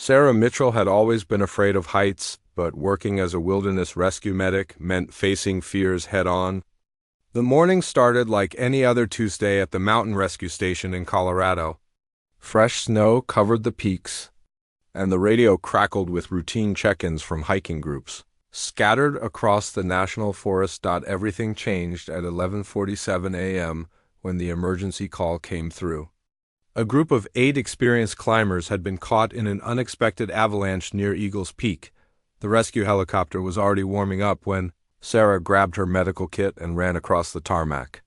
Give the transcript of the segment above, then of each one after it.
Sarah Mitchell had always been afraid of heights, but working as a wilderness rescue medic meant facing fears head-on. The morning started like any other Tuesday at the mountain rescue station in Colorado. Fresh snow covered the peaks, and the radio crackled with routine check-ins from hiking groups. Scattered across the national forest. Everything changed at 11:47 a.m. when the emergency call came through. A group of 8 experienced climbers had been caught in an unexpected avalanche near Eagles Peak. The rescue helicopter was already warming up when Sarah grabbed her medical kit and ran across the tarmac.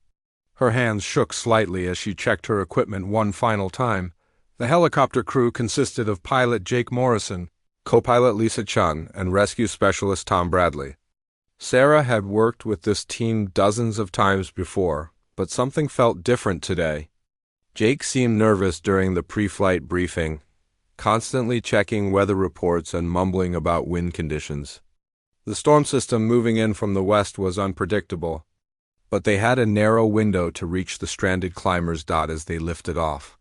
Her hands shook slightly as she checked her equipment one final time. The helicopter crew consisted of pilot Jake Morrison, co-pilot Lisa Chun, and rescue specialist Tom Bradley. Sarah had worked with this team dozens of times before, but something felt different today. Jake seemed nervous during the pre-flight briefing, constantly checking weather reports and mumbling about wind conditions. The storm system moving in from the west was unpredictable, but they had a narrow window to reach the stranded climbers. As they lifted off,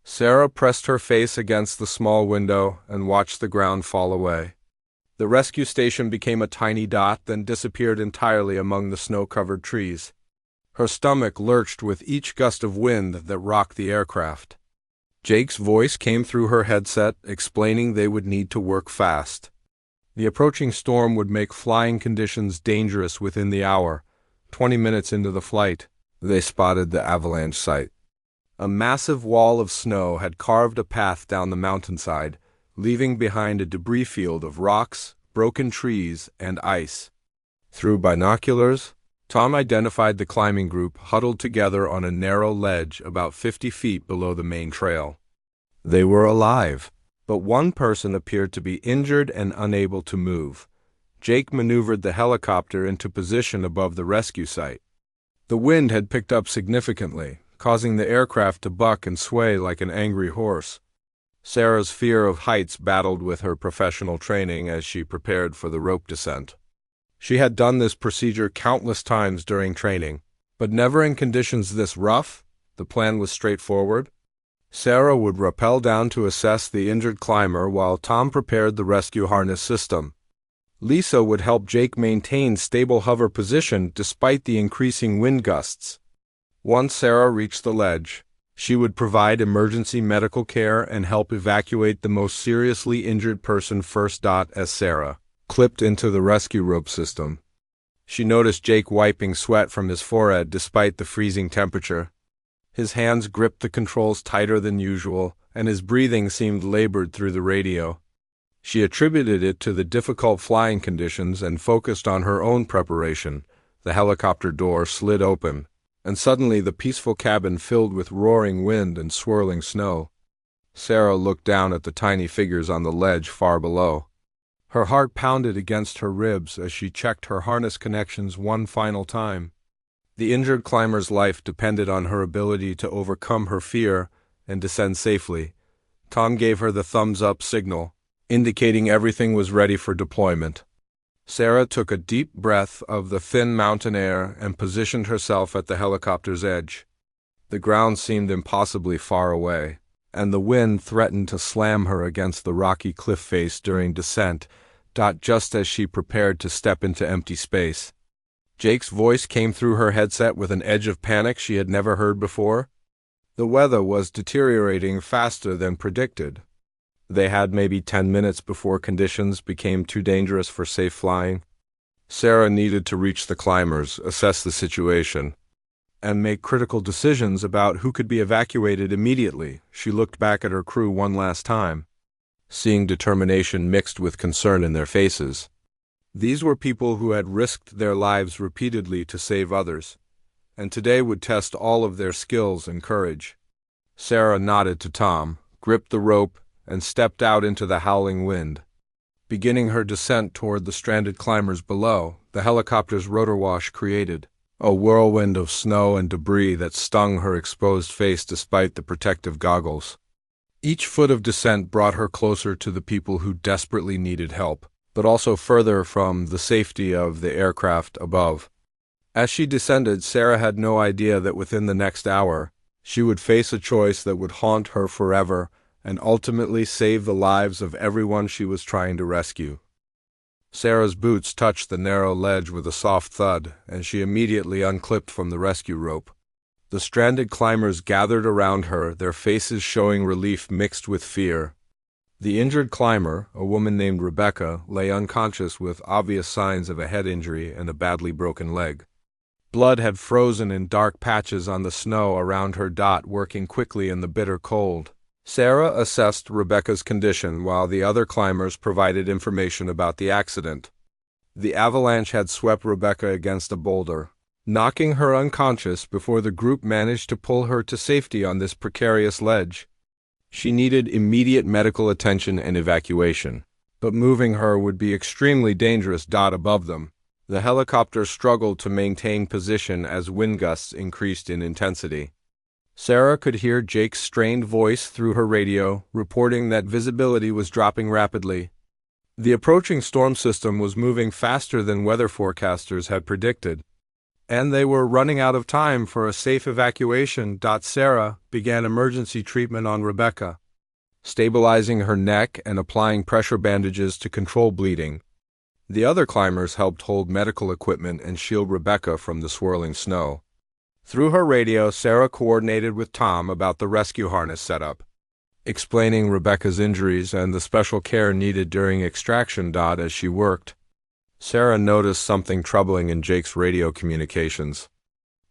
Sarah pressed her face against the small window and watched the ground fall away. The rescue station became a tiny dot, then disappeared entirely among the snow-covered trees. Her stomach lurched with each gust of wind that rocked the aircraft. Jake's voice came through her headset, explaining they would need to work fast. The approaching storm would make flying conditions dangerous within the hour. 20 minutes into the flight, they spotted the avalanche site. A massive wall of snow had carved a path down the mountainside, leaving behind a debris field of rocks, broken trees, and ice. Through binoculars, Tom identified the climbing group huddled together on a narrow ledge about 50 feet below the main trail. They were alive, but one person appeared to be injured and unable to move. Jake maneuvered the helicopter into position above the rescue site. The wind had picked up significantly, causing the aircraft to buck and sway like an angry horse. Sarah's fear of heights battled with her professional training as she prepared for the rope descent. She had done this procedure countless times during training, but never in conditions this rough. The plan was straightforward. Sarah would rappel down to assess the injured climber while Tom prepared the rescue harness system. Lisa would help Jake maintain stable hover position despite the increasing wind gusts. Once Sarah reached the ledge, she would provide emergency medical care and help evacuate the most seriously injured person first. As Sarah clipped into the rescue rope system, she noticed Jake wiping sweat from his forehead despite the freezing temperature. His hands gripped the controls tighter than usual, and his breathing seemed labored through the radio. She attributed it to the difficult flying conditions and focused on her own preparation. The helicopter door slid open, and suddenly the peaceful cabin filled with roaring wind and swirling snow. Sarah looked down at the tiny figures on the ledge far below. Her heart pounded against her ribs as she checked her harness connections one final time. The injured climber's life depended on her ability to overcome her fear and descend safely. Tom gave her the thumbs-up signal, indicating everything was ready for deployment. Sarah took a deep breath of the thin mountain air and positioned herself at the helicopter's edge. The ground seemed impossibly far away, and the wind threatened to slam her against the rocky cliff face during descent. Just as she prepared to step into empty space, Jake's voice came through her headset with an edge of panic she had never heard before. The weather was deteriorating faster than predicted. They had maybe 10 minutes before conditions became too dangerous for safe flying. Sarah needed to reach the climbers, assess the situation, and make critical decisions about who could be evacuated immediately. She looked back at her crew one last time, seeing determination mixed with concern in their faces. These were people who had risked their lives repeatedly to save others, and today would test all of their skills and courage. Sarah nodded to Tom, gripped the rope, and stepped out into the howling wind. Beginning her descent toward the stranded climbers below, the helicopter's rotor wash created a whirlwind of snow and debris that stung her exposed face despite the protective goggles. Each foot of descent brought her closer to the people who desperately needed help, but also further from the safety of the aircraft above. As she descended, Sarah had no idea that within the next hour, she would face a choice that would haunt her forever and ultimately save the lives of everyone she was trying to rescue. Sarah's boots touched the narrow ledge with a soft thud, and she immediately unclipped from the rescue rope. The stranded climbers gathered around her, their faces showing relief mixed with fear. The injured climber, a woman named Rebecca, lay unconscious with obvious signs of a head injury and a badly broken leg. Blood had frozen in dark patches on the snow around her, working quickly in the bitter cold. Sarah assessed Rebecca's condition while the other climbers provided information about the accident. The avalanche had swept Rebecca against a boulder, knocking her unconscious before the group managed to pull her to safety on this precarious ledge. She needed immediate medical attention and evacuation, but moving her would be extremely dangerous. Above them, the helicopter struggled to maintain position as wind gusts increased in intensity. Sarah could hear Jake's strained voice through her radio, reporting that visibility was dropping rapidly. The approaching storm system was moving faster than weather forecasters had predicted, and they were running out of time for a safe evacuation. Sarah began emergency treatment on Rebecca, stabilizing her neck and applying pressure bandages to control bleeding. The other climbers helped hold medical equipment and shield Rebecca from the swirling snow. Through her radio, Sarah coordinated with Tom about the rescue harness setup, explaining Rebecca's injuries and the special care needed during extraction. As she worked, Sarah noticed something troubling in Jake's radio communications.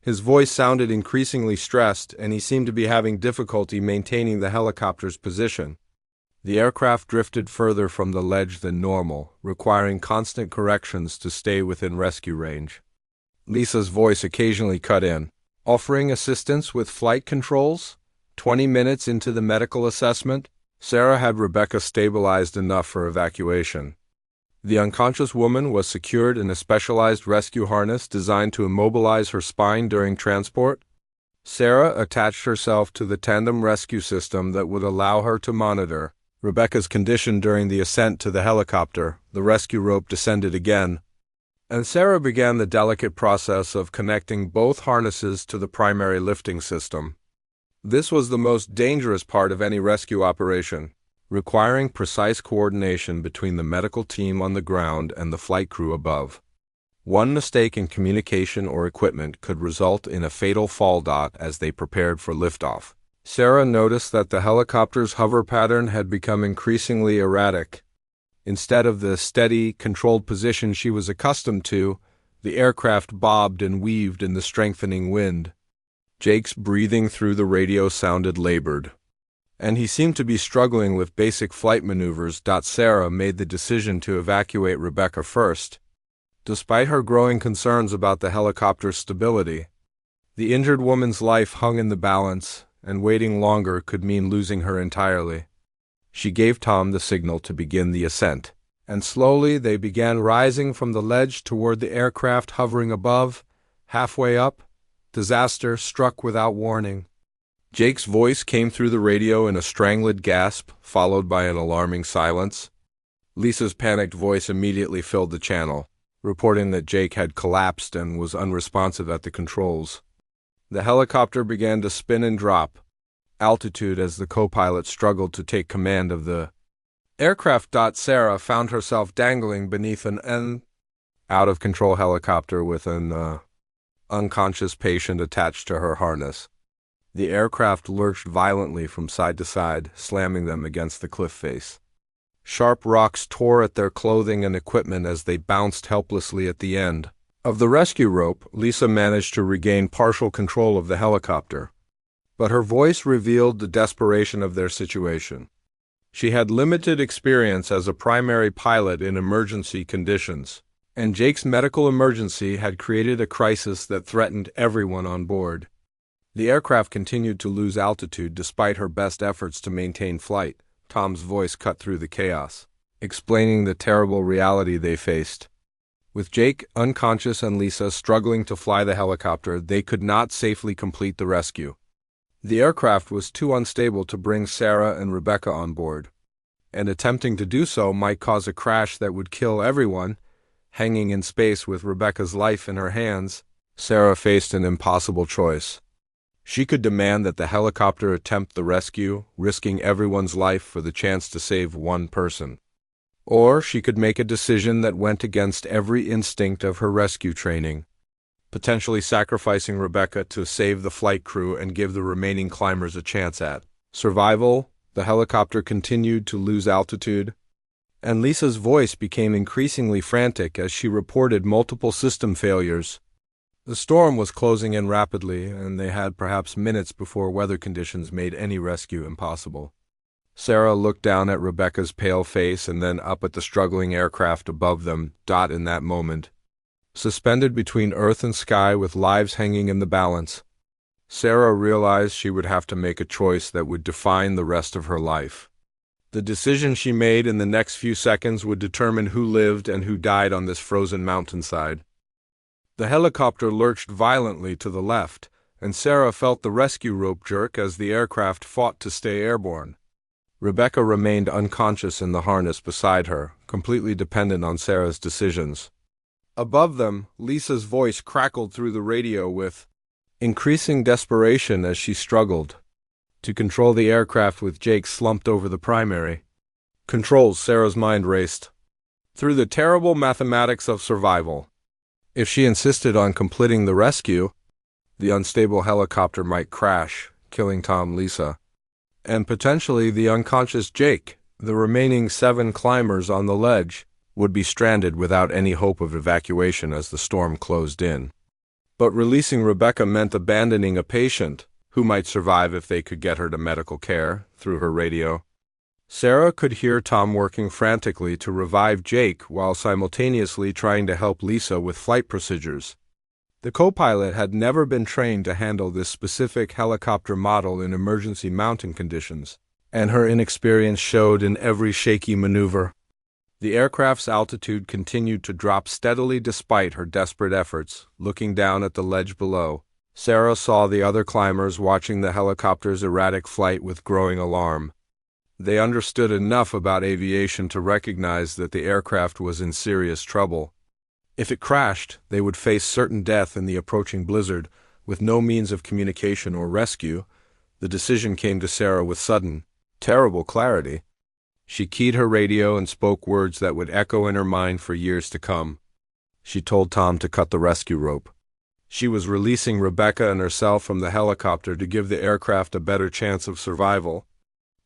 His voice sounded increasingly stressed, and he seemed to be having difficulty maintaining the helicopter's position. The aircraft drifted further from the ledge than normal, requiring constant corrections to stay within rescue range. Lisa's voice occasionally cut in, offering assistance with flight controls. 20 minutes into the medical assessment, Sarah had Rebecca stabilized enough for evacuation. The unconscious woman was secured in a specialized rescue harness designed to immobilize her spine during transport. Sarah attached herself to the tandem rescue system that would allow her to monitor Rebecca's condition during the ascent to the helicopter. The rescue rope descended again, and Sarah began the delicate process of connecting both harnesses to the primary lifting system. This was the most dangerous part of any rescue operation, requiring precise coordination between the medical team on the ground and the flight crew above. One mistake in communication or equipment could result in a fatal fall. As they prepared for liftoff, Sarah noticed that the helicopter's hover pattern had become increasingly erratic. Instead of the steady, controlled position she was accustomed to, the aircraft bobbed and weaved in the strengthening wind. Jake's breathing through the radio sounded labored, and he seemed to be struggling with basic flight maneuvers. Sarah made the decision to evacuate Rebecca first. Despite her growing concerns about the helicopter's stability, the injured woman's life hung in the balance, and waiting longer could mean losing her entirely. She gave Tom the signal to begin the ascent, and slowly they began rising from the ledge toward the aircraft hovering above. Halfway up, disaster struck without warning. Jake's voice came through the radio in a strangled gasp, followed by an alarming silence. Lisa's panicked voice immediately filled the channel, reporting that Jake had collapsed and was unresponsive at the controls. The helicopter began to spin and drop altitude as the co-pilot struggled to take command of the aircraft. Sarah found herself dangling beneath an out-of-control helicopter with an unconscious patient attached to her harness. The aircraft lurched violently from side to side, slamming them against the cliff face. Sharp rocks tore at their clothing and equipment as they bounced helplessly at the end of the rescue rope. Lisa managed to regain partial control of the helicopter, but her voice revealed the desperation of their situation. She had limited experience as a primary pilot in emergency conditions, and Jake's medical emergency had created a crisis that threatened everyone on board. The aircraft continued to lose altitude despite her best efforts to maintain flight. Tom's voice cut through the chaos, explaining the terrible reality they faced. With Jake unconscious and Lisa struggling to fly the helicopter, they could not safely complete the rescue. The aircraft was too unstable to bring Sarah and Rebecca on board, and attempting to do so might cause a crash that would kill everyone. Hanging in space with Rebecca's life in her hands, Sarah faced an impossible choice. She could demand that the helicopter attempt the rescue, risking everyone's life for the chance to save one person. Or she could make a decision that went against every instinct of her rescue training, potentially sacrificing Rebecca to save the flight crew and give the remaining climbers a chance at survival. The helicopter continued to lose altitude, and Lisa's voice became increasingly frantic as she reported multiple system failures. The storm was closing in rapidly, and they had perhaps minutes before weather conditions made any rescue impossible. Sarah looked down at Rebecca's pale face and then up at the struggling aircraft above them. In that moment, suspended between earth and sky with lives hanging in the balance, Sarah realized she would have to make a choice that would define the rest of her life. The decision she made in the next few seconds would determine who lived and who died on this frozen mountainside. The helicopter lurched violently to the left, and Sarah felt the rescue rope jerk as the aircraft fought to stay airborne. Rebecca remained unconscious in the harness beside her, completely dependent on Sarah's decisions. Above them, Lisa's voice crackled through the radio with increasing desperation as she struggled to control the aircraft with Jake slumped over the primary controls. Sarah's mind raced through the terrible mathematics of survival. If she insisted on completing the rescue, the unstable helicopter might crash, killing Tom, Lisa, and potentially the unconscious Jake. The remaining 7 climbers on the ledge would be stranded without any hope of evacuation as the storm closed in. But releasing Rebecca meant abandoning a patient who might survive if they could get her to medical care through her radio. Sarah could hear Tom working frantically to revive Jake while simultaneously trying to help Lisa with flight procedures. The co-pilot had never been trained to handle this specific helicopter model in emergency mountain conditions, and her inexperience showed in every shaky maneuver. The aircraft's altitude continued to drop steadily despite her desperate efforts. Looking down at the ledge below, Sarah saw the other climbers watching the helicopter's erratic flight with growing alarm. They understood enough about aviation to recognize that the aircraft was in serious trouble. If it crashed, they would face certain death in the approaching blizzard, with no means of communication or rescue. The decision came to Sarah with sudden, terrible clarity. She keyed her radio and spoke words that would echo in her mind for years to come. She told Tom to cut the rescue rope. She was releasing Rebecca and herself from the helicopter to give the aircraft a better chance of survival.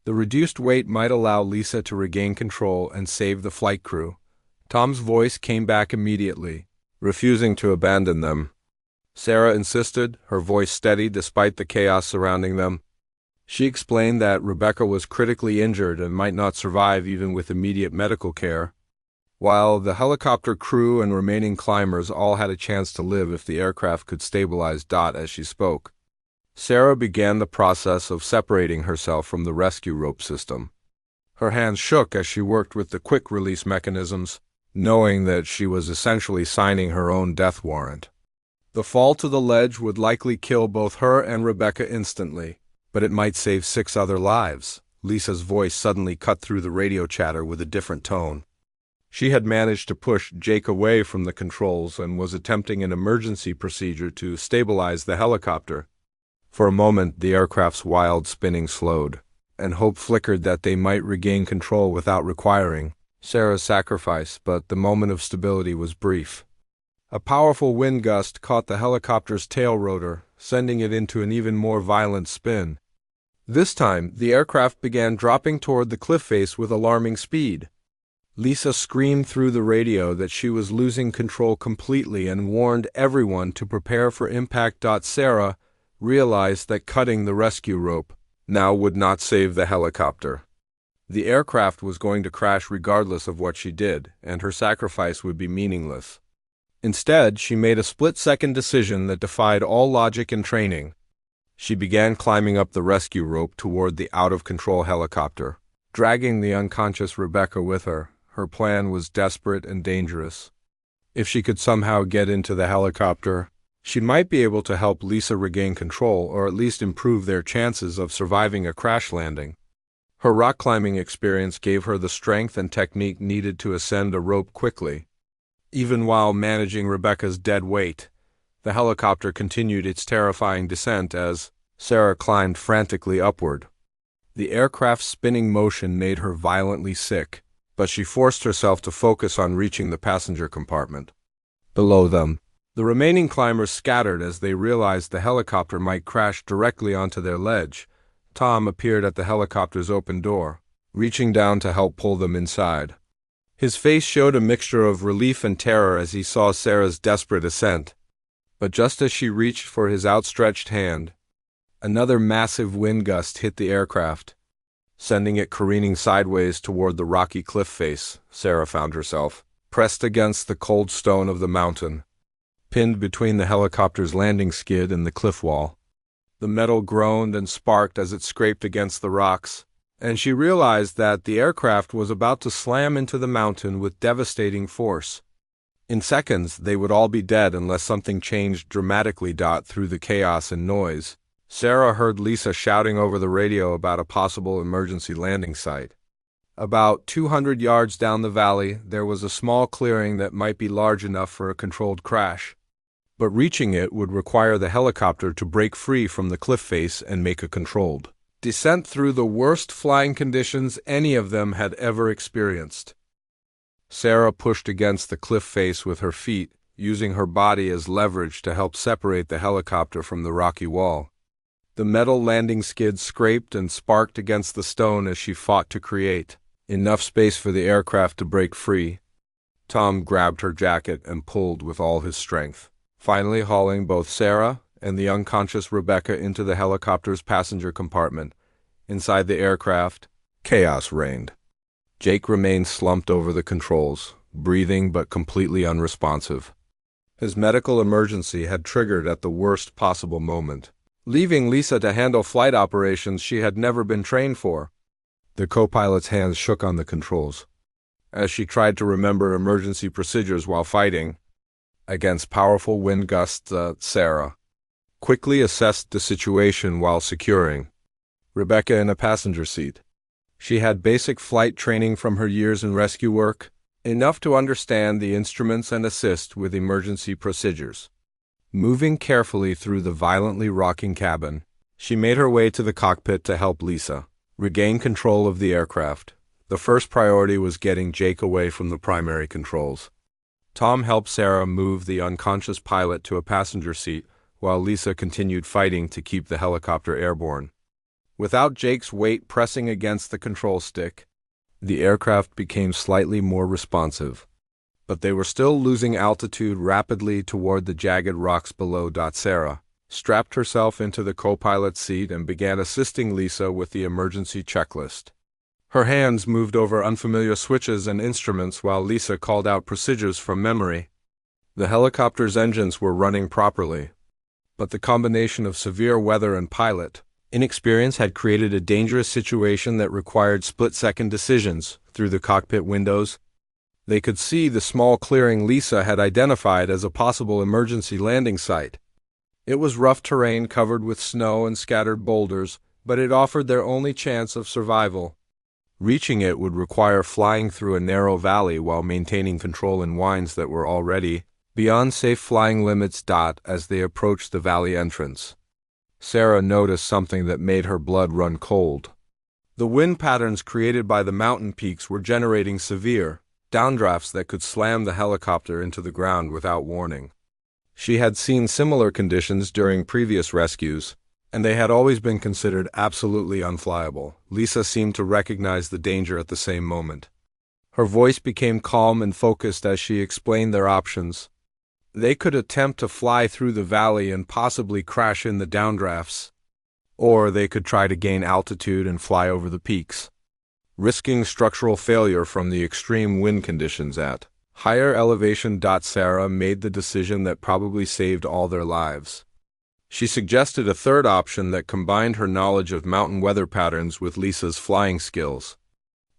The reduced weight might allow Lisa to regain control and save the flight crew. Tom's voice came back immediately, refusing to abandon them. Sarah insisted, her voice steady despite the chaos surrounding them. She explained that Rebecca was critically injured and might not survive even with immediate medical care, while the helicopter crew and remaining climbers all had a chance to live if the aircraft could stabilize. As she spoke, Sarah began the process of separating herself from the rescue rope system. Her hands shook as she worked with the quick-release mechanisms, knowing that she was essentially signing her own death warrant. The fall to the ledge would likely kill both her and Rebecca instantly, but it might save 6 other lives. Lisa's voice suddenly cut through the radio chatter with a different tone. She had managed to push Jake away from the controls and was attempting an emergency procedure to stabilize the helicopter. For a moment, the aircraft's wild spinning slowed, and hope flickered that they might regain control without requiring Sarah's sacrifice, but the moment of stability was brief. A powerful wind gust caught the helicopter's tail rotor, sending it into an even more violent spin. This time, the aircraft began dropping toward the cliff face with alarming speed. Lisa screamed through the radio that she was losing control completely and warned everyone to prepare for impact. Sarah realized that cutting the rescue rope now would not save the helicopter. The aircraft was going to crash regardless of what she did, and her sacrifice would be meaningless. Instead, she made a split-second decision that defied all logic and training. She began climbing up the rescue rope toward the out-of-control helicopter, dragging the unconscious Rebecca with her. Her plan was desperate and dangerous. If she could somehow get into the helicopter, she might be able to help Lisa regain control or at least improve their chances of surviving a crash landing. Her rock climbing experience gave her the strength and technique needed to ascend a rope quickly. Even while managing Rebecca's dead weight, the helicopter continued its terrifying descent as Sarah climbed frantically upward. The aircraft's spinning motion made her violently sick, but she forced herself to focus on reaching the passenger compartment. Below them, the remaining climbers scattered as they realized the helicopter might crash directly onto their ledge. Tom appeared at the helicopter's open door, reaching down to help pull them inside. His face showed a mixture of relief and terror as he saw Sarah's desperate ascent. But just as she reached for his outstretched hand, another massive wind gust hit the aircraft, sending it careening sideways toward the rocky cliff face. Sarah found herself pressed against the cold stone of the mountain, pinned between the helicopter's landing skid and the cliff wall. The metal groaned and sparked as it scraped against the rocks, and she realized that the aircraft was about to slam into the mountain with devastating force. In seconds, they would all be dead unless something changed dramatically. Through the chaos and noise, Sarah heard Lisa shouting over the radio about a possible emergency landing site. About 200 yards down the valley, there was a small clearing that might be large enough for a controlled crash, but reaching it would require the helicopter to break free from the cliff face and make a controlled descent through the worst flying conditions any of them had ever experienced. Sarah pushed against the cliff face with her feet, using her body as leverage to help separate the helicopter from the rocky wall. The metal landing skid scraped and sparked against the stone as she fought to create enough space for the aircraft to break free. Tom grabbed her jacket and pulled with all his strength, finally hauling both Sarah and the unconscious Rebecca into the helicopter's passenger compartment. Inside the aircraft, chaos reigned. Jake remained slumped over the controls, breathing but completely unresponsive. His medical emergency had triggered at the worst possible moment, leaving Lisa to handle flight operations she had never been trained for. The co-pilot's hands shook on the controls as she tried to remember emergency procedures while fighting against powerful wind gusts. Sarah quickly assessed the situation while securing Rebecca in a passenger seat. She had basic flight training from her years in rescue work, enough to understand the instruments and assist with emergency procedures. Moving carefully through the violently rocking cabin, she made her way to the cockpit to help Lisa regain control of the aircraft. The first priority was getting Jake away from the primary controls. Tom helped Sarah move the unconscious pilot to a passenger seat while Lisa continued fighting to keep the helicopter airborne. Without Jake's weight pressing against the control stick, the aircraft became slightly more responsive, but they were still losing altitude rapidly toward the jagged rocks below. Sarah strapped herself into the co-pilot's seat and began assisting Lisa with the emergency checklist. Her hands moved over unfamiliar switches and instruments while Lisa called out procedures from memory. The helicopter's engines were running properly, but the combination of severe weather and pilot inexperience had created a dangerous situation that required split-second decisions. Through the cockpit windows, they could see the small clearing Lisa had identified as a possible emergency landing site. It was rough terrain covered with snow and scattered boulders, but it offered their only chance of survival. Reaching it would require flying through a narrow valley while maintaining control in winds that were already beyond safe flying limits. As they approached the valley entrance, Sarah noticed something that made her blood run cold. The wind patterns created by the mountain peaks were generating severe downdrafts that could slam the helicopter into the ground without warning. She had seen similar conditions during previous rescues, and they had always been considered absolutely unflyable. Lisa seemed to recognize the danger at the same moment. Her voice became calm and focused as she explained their options. They could attempt to fly through the valley and possibly crash in the downdrafts, or they could try to gain altitude and fly over the peaks, risking structural failure from the extreme wind conditions at higher elevation. Sarah made the decision that probably saved all their lives. She suggested a third option that combined her knowledge of mountain weather patterns with Lisa's flying skills.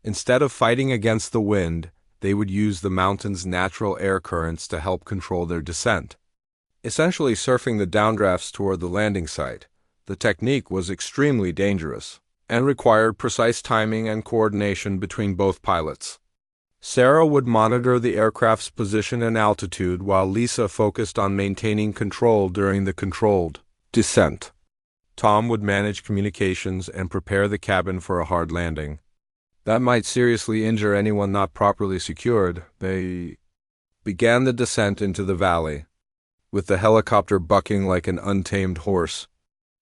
Instead of fighting against the wind, they would use the mountain's natural air currents to help control their descent, essentially surfing the downdrafts toward the landing site. The technique was extremely dangerous and required precise timing and coordination between both pilots. Sarah would monitor the aircraft's position and altitude while Lisa focused on maintaining control during the controlled descent. Tom would manage communications and prepare the cabin for a hard landing. That might seriously injure anyone not properly secured. They began the descent into the valley, with the helicopter bucking like an untamed horse.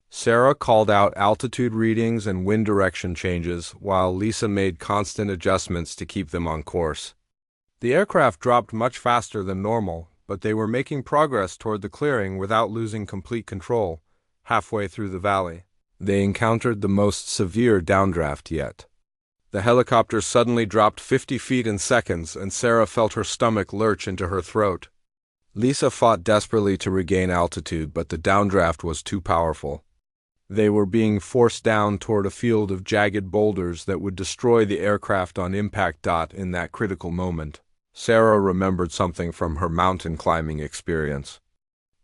Sarah called out altitude readings and wind direction changes, while Lisa made constant adjustments to keep them on course. The aircraft dropped much faster than normal, but they were making progress toward the clearing without losing complete control. Halfway through the valley, they encountered the most severe downdraft yet. The helicopter suddenly dropped 50 feet in seconds, and Sarah felt her stomach lurch into her throat. Lisa fought desperately to regain altitude, but the downdraft was too powerful. They were being forced down toward a field of jagged boulders that would destroy the aircraft on impact. In that critical moment, Sarah remembered something from her mountain climbing experience.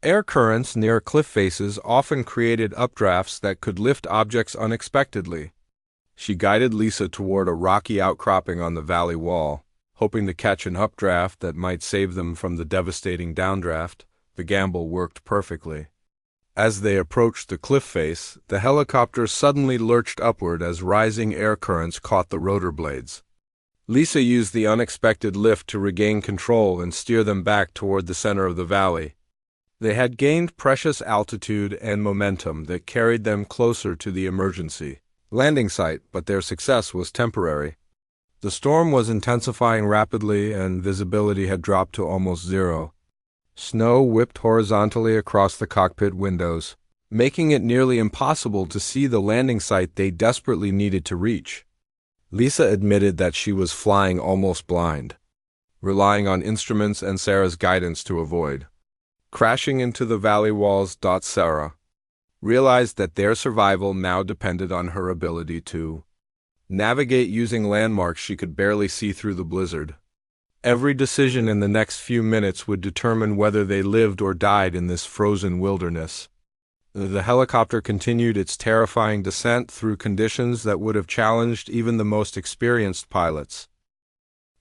Air currents near cliff faces often created updrafts that could lift objects unexpectedly. She guided Lisa toward a rocky outcropping on the valley wall, hoping to catch an updraft that might save them from the devastating downdraft. The gamble worked perfectly. As they approached the cliff face, the helicopter suddenly lurched upward as rising air currents caught the rotor blades. Lisa used the unexpected lift to regain control and steer them back toward the center of the valley. They had gained precious altitude and momentum that carried them closer to the emergency landing site, but their success was temporary. The storm was intensifying rapidly and visibility had dropped to almost zero. Snow whipped horizontally across the cockpit windows, making it nearly impossible to see the landing site they desperately needed to reach. Lisa admitted that she was flying almost blind, relying on instruments and Sarah's guidance to avoid crashing into the valley walls. Sarah realized that their survival now depended on her ability to navigate using landmarks she could barely see through the blizzard. Every decision in the next few minutes would determine whether they lived or died in this frozen wilderness. The helicopter continued its terrifying descent through conditions that would have challenged even the most experienced pilots.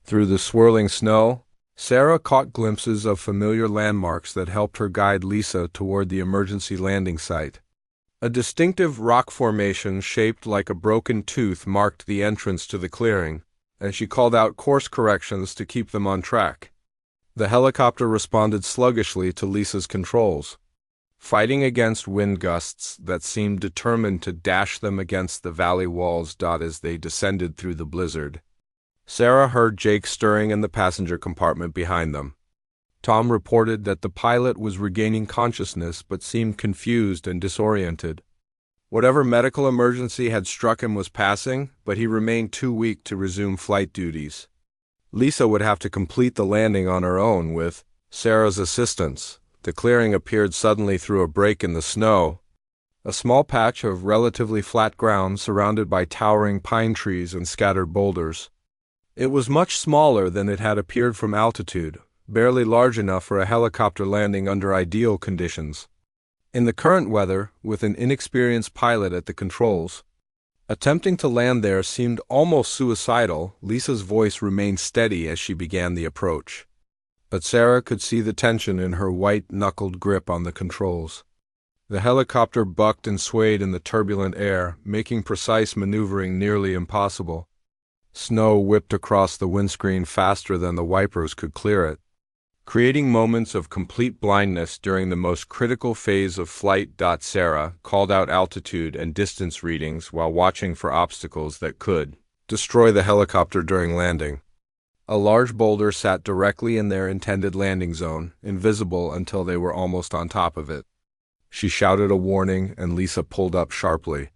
Through the swirling snow, Sarah caught glimpses of familiar landmarks that helped her guide Lisa toward the emergency landing site. A distinctive rock formation shaped like a broken tooth marked the entrance to the clearing, and she called out course corrections to keep them on track. The helicopter responded sluggishly to Lisa's controls, fighting against wind gusts that seemed determined to dash them against the valley walls. As they descended through the blizzard, Sarah heard Jake stirring in the passenger compartment behind them. Tom reported that the pilot was regaining consciousness but seemed confused and disoriented. Whatever medical emergency had struck him was passing, but he remained too weak to resume flight duties. Lisa would have to complete the landing on her own with Sarah's assistance. The clearing appeared suddenly through a break in the snow, a small patch of relatively flat ground surrounded by towering pine trees and scattered boulders. It was much smaller than it had appeared from altitude, barely large enough for a helicopter landing under ideal conditions. In the current weather, with an inexperienced pilot at the controls, attempting to land there seemed almost suicidal. Lisa's voice remained steady as she began the approach, but Sarah could see the tension in her white-knuckled grip on the controls. The helicopter bucked and swayed in the turbulent air, making precise maneuvering nearly impossible. Snow whipped across the windscreen faster than the wipers could clear it, creating moments of complete blindness during the most critical phase of flight. Sarah called out altitude and distance readings while watching for obstacles that could destroy the helicopter during landing. A large boulder sat directly in their intended landing zone, invisible until they were almost on top of it. She shouted a warning, and Lisa pulled up sharply,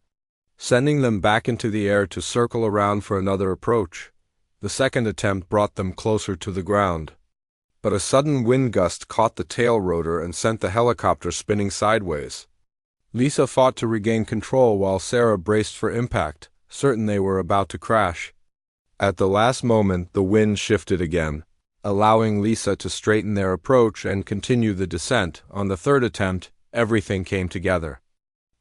sending them back into the air to circle around for another approach. The second attempt brought them closer to the ground, but a sudden wind gust caught the tail rotor and sent the helicopter spinning sideways. Lisa fought to regain control while Sarah braced for impact, certain they were about to crash. At the last moment, the wind shifted again, allowing Lisa to straighten their approach and continue the descent. On the third attempt, everything came together.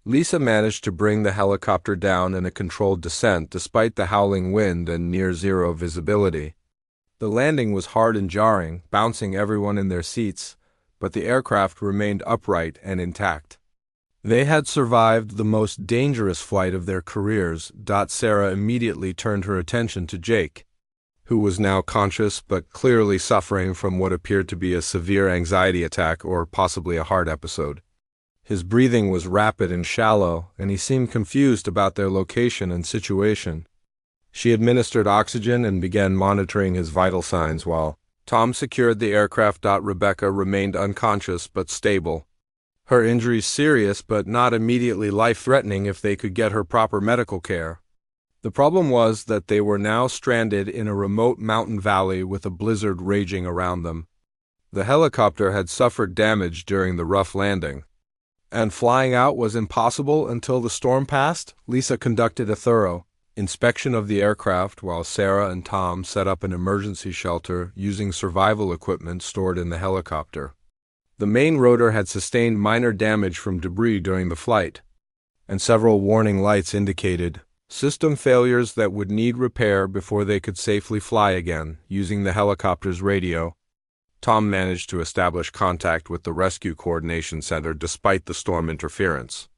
Lisa managed to bring the helicopter down in a controlled descent despite the howling wind and near-zero visibility. The landing was hard and jarring, bouncing everyone in their seats, but the aircraft remained upright and intact. They had survived the most dangerous flight of their careers. Sarah immediately turned her attention to Jake, who was now conscious but clearly suffering from what appeared to be a severe anxiety attack or possibly a heart episode. His breathing was rapid and shallow, and he seemed confused about their location and situation. She administered oxygen and began monitoring his vital signs while Tom secured the aircraft. Rebecca remained unconscious but stable. Her injuries serious but not immediately life-threatening if they could get her proper medical care. The problem was that they were now stranded in a remote mountain valley with a blizzard raging around them. The helicopter had suffered damage during the rough landing, and flying out was impossible until the storm passed. Lisa conducted a thorough inspection of the aircraft while Sarah and Tom set up an emergency shelter using survival equipment stored in the helicopter. The main rotor had sustained minor damage from debris during the flight, and several warning lights indicated system failures that would need repair before they could safely fly again. Using the helicopter's radio, Tom managed to establish contact with the Rescue Coordination Center despite the storm interference.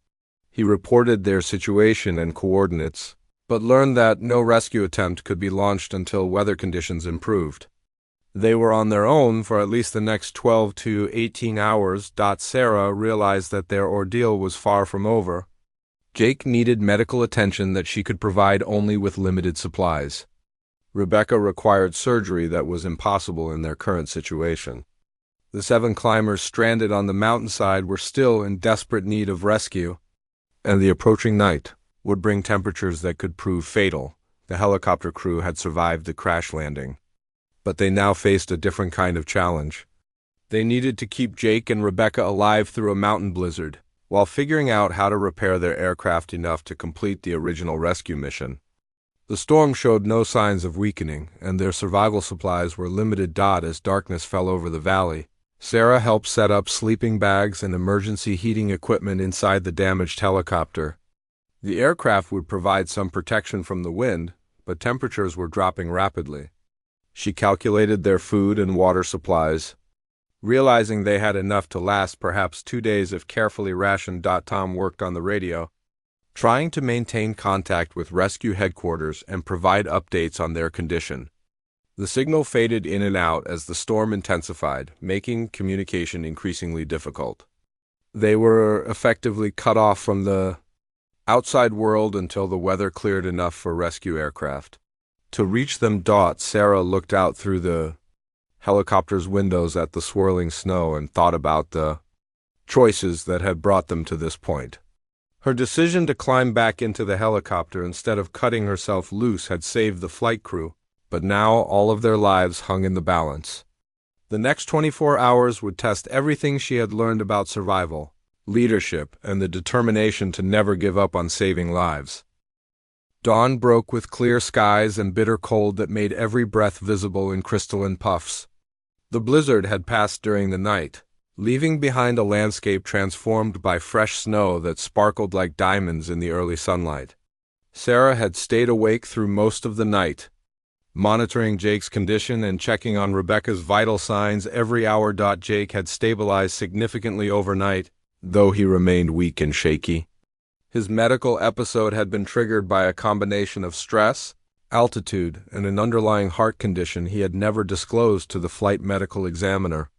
He reported their situation and coordinates, but learned that no rescue attempt could be launched until weather conditions improved. They were on their own for at least the next 12 to 18 hours. Sarah realized that their ordeal was far from over. Jake needed medical attention that she could provide only with limited supplies. Rebecca required surgery that was impossible in their current situation. The 7 climbers stranded on the mountainside were still in desperate need of rescue, and the approaching night would bring temperatures that could prove fatal. The helicopter crew had survived the crash landing, but they now faced a different kind of challenge. They needed to keep Jake and Rebecca alive through a mountain blizzard, while figuring out how to repair their aircraft enough to complete the original rescue mission. The storm showed no signs of weakening, and their survival supplies were limited. As darkness fell over the valley, Sarah helped set up sleeping bags and emergency heating equipment inside the damaged helicopter. The aircraft would provide some protection from the wind, but temperatures were dropping rapidly. She calculated their food and water supplies, realizing they had enough to last perhaps 2 days if carefully rationed. Tom worked on the radio, trying to maintain contact with rescue headquarters and provide updates on their condition. The signal faded in and out as the storm intensified, making communication increasingly difficult. They were effectively cut off from the outside world until the weather cleared enough for rescue aircraft to reach them. Sarah looked out through the helicopter's windows at the swirling snow and thought about the choices that had brought them to this point. Her decision to climb back into the helicopter instead of cutting herself loose had saved the flight crew, but now all of their lives hung in the balance. The next 24 hours would test everything she had learned about survival, leadership, and the determination to never give up on saving lives. Dawn broke with clear skies and bitter cold that made every breath visible in crystalline puffs. The blizzard had passed during the night, leaving behind a landscape transformed by fresh snow that sparkled like diamonds in the early sunlight. Sarah had stayed awake through most of the night, monitoring Jake's condition and checking on Rebecca's vital signs every hour. Jake had stabilized significantly overnight, though he remained weak and shaky. His medical episode had been triggered by a combination of stress, altitude, and an underlying heart condition he had never disclosed to the flight medical examiner.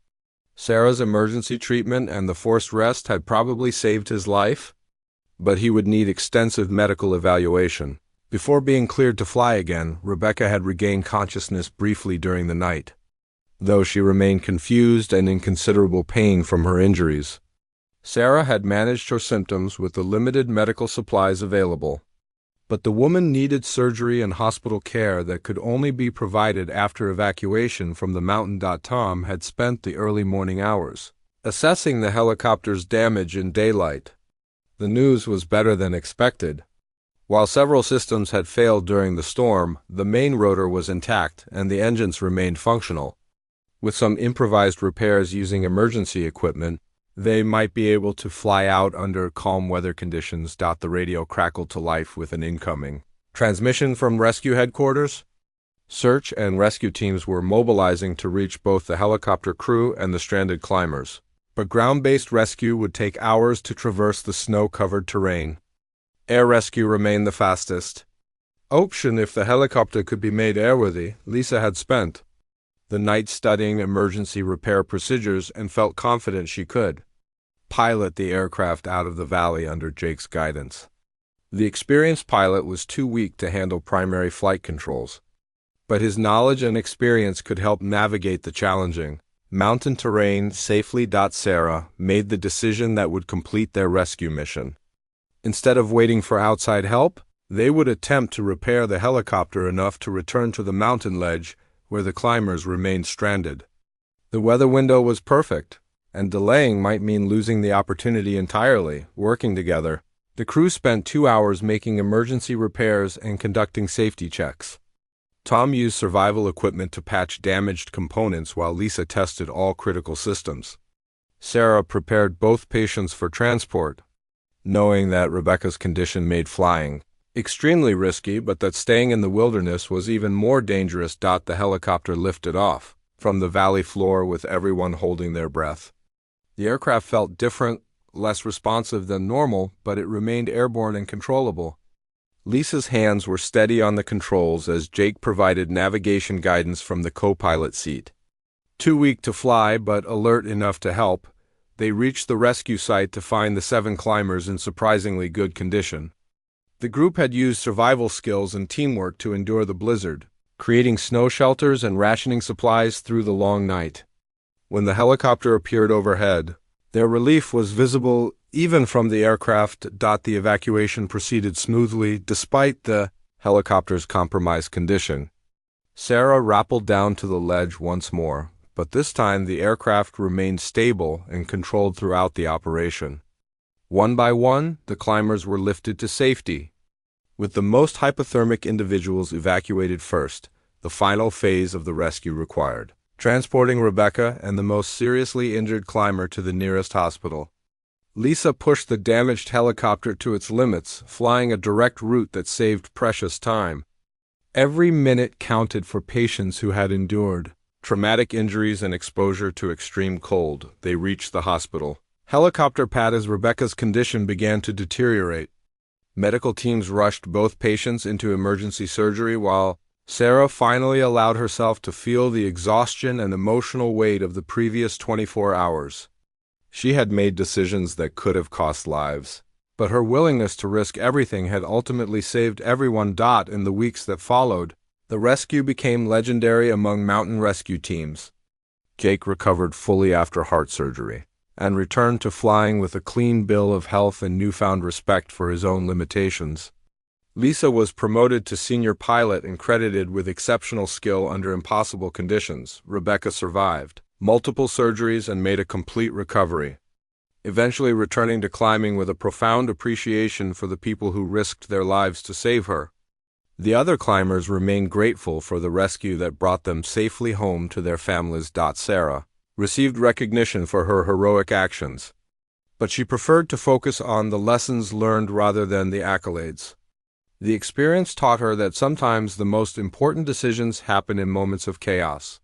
Sarah's emergency treatment and the forced rest had probably saved his life, but he would need extensive medical evaluation. Before being cleared to fly again, Rebecca had regained consciousness briefly during the night, though she remained confused and in considerable pain from her injuries. Sarah had managed her symptoms with the limited medical supplies available, but the woman needed surgery and hospital care that could only be provided after evacuation from the mountain. Tom had spent the early morning hours assessing the helicopter's damage in daylight. The news was better than expected. While several systems had failed during the storm, the main rotor was intact and the engines remained functional. With some improvised repairs using emergency equipment, they might be able to fly out under calm weather conditions. The radio crackled to life with an incoming transmission from rescue headquarters. Search and rescue teams were mobilizing to reach both the helicopter crew and the stranded climbers. but ground-based rescue would take hours to traverse the snow-covered terrain. Air rescue remained the fastest option if the helicopter could be made airworthy. Lisa had spent the night studying emergency repair procedures and felt confident she could pilot the aircraft out of the valley under Jake's guidance. The experienced pilot was too weak to handle primary flight controls, but his knowledge and experience could help navigate the challenging mountain terrain safely. Sarah made the decision that would complete their rescue mission. Instead of waiting for outside help, they would attempt to repair the helicopter enough to return to the mountain ledge where the climbers remained stranded. The weather window was perfect, and delaying might mean losing the opportunity entirely. Working together, the crew spent 2 hours making emergency repairs and conducting safety checks. Tom used survival equipment to patch damaged components while Lisa tested all critical systems. Sarah prepared both patients for transport, knowing that Rebecca's condition made flying extremely risky, but that staying in the wilderness was even more dangerous. The helicopter lifted off from the valley floor with everyone holding their breath. The aircraft felt different, less responsive than normal, but it remained airborne and controllable. Lisa's hands were steady on the controls as Jake provided navigation guidance from the co-pilot seat. Too weak to fly but alert enough to help, they reached the rescue site to find the 7 climbers in surprisingly good condition. The group had used survival skills and teamwork to endure the blizzard, creating snow shelters and rationing supplies through the long night. When the helicopter appeared overhead, their relief was visible even from the aircraft. The evacuation proceeded smoothly despite the helicopter's compromised condition. Sarah rappelled down to the ledge once more, but this time the aircraft remained stable and controlled throughout the operation. One by one, the climbers were lifted to safety, with the most hypothermic individuals evacuated first. The final phase of the rescue required transporting Rebecca and the most seriously injured climber to the nearest hospital. Lisa pushed the damaged helicopter to its limits, flying a direct route that saved precious time. Every minute counted for patients who had endured traumatic injuries and exposure to extreme cold. They reached the hospital. Helicopter pad as Rebecca's condition began to deteriorate. Medical teams rushed both patients into emergency surgery while Sarah finally allowed herself to feel the exhaustion and emotional weight of the previous 24 hours. She had made decisions that could have cost lives, but her willingness to risk everything had ultimately saved everyone. In the weeks that followed, the rescue became legendary among mountain rescue teams. Jake recovered fully after heart surgery and returned to flying with a clean bill of health and newfound respect for his own limitations. Lisa was promoted to senior pilot and credited with exceptional skill under impossible conditions. Rebecca survived multiple surgeries and made a complete recovery, eventually returning to climbing with a profound appreciation for the people who risked their lives to save her. The other climbers remained grateful for the rescue that brought them safely home to their families. Sarah received recognition for her heroic actions, but she preferred to focus on the lessons learned rather than the accolades. The experience taught her that sometimes the most important decisions happen in moments of chaos.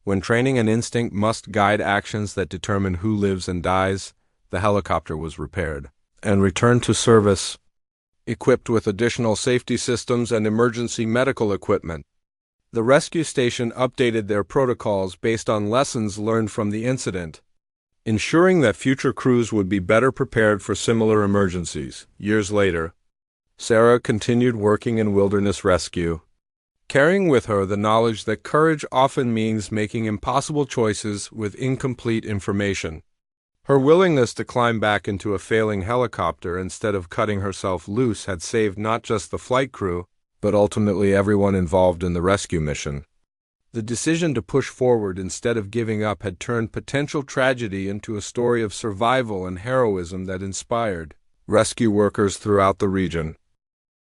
When training and instinct must guide actions that determine who lives and dies, the helicopter was repaired and returned to service, equipped with additional safety systems and emergency medical equipment. The rescue station updated their protocols based on lessons learned from the incident, ensuring that future crews would be better prepared for similar emergencies. Years later, Sarah continued working in wilderness rescue, carrying with her the knowledge that courage often means making impossible choices with incomplete information. Her willingness to climb back into a failing helicopter instead of cutting herself loose had saved not just the flight crew, but ultimately everyone involved in the rescue mission. The decision to push forward instead of giving up had turned potential tragedy into a story of survival and heroism that inspired rescue workers throughout the region.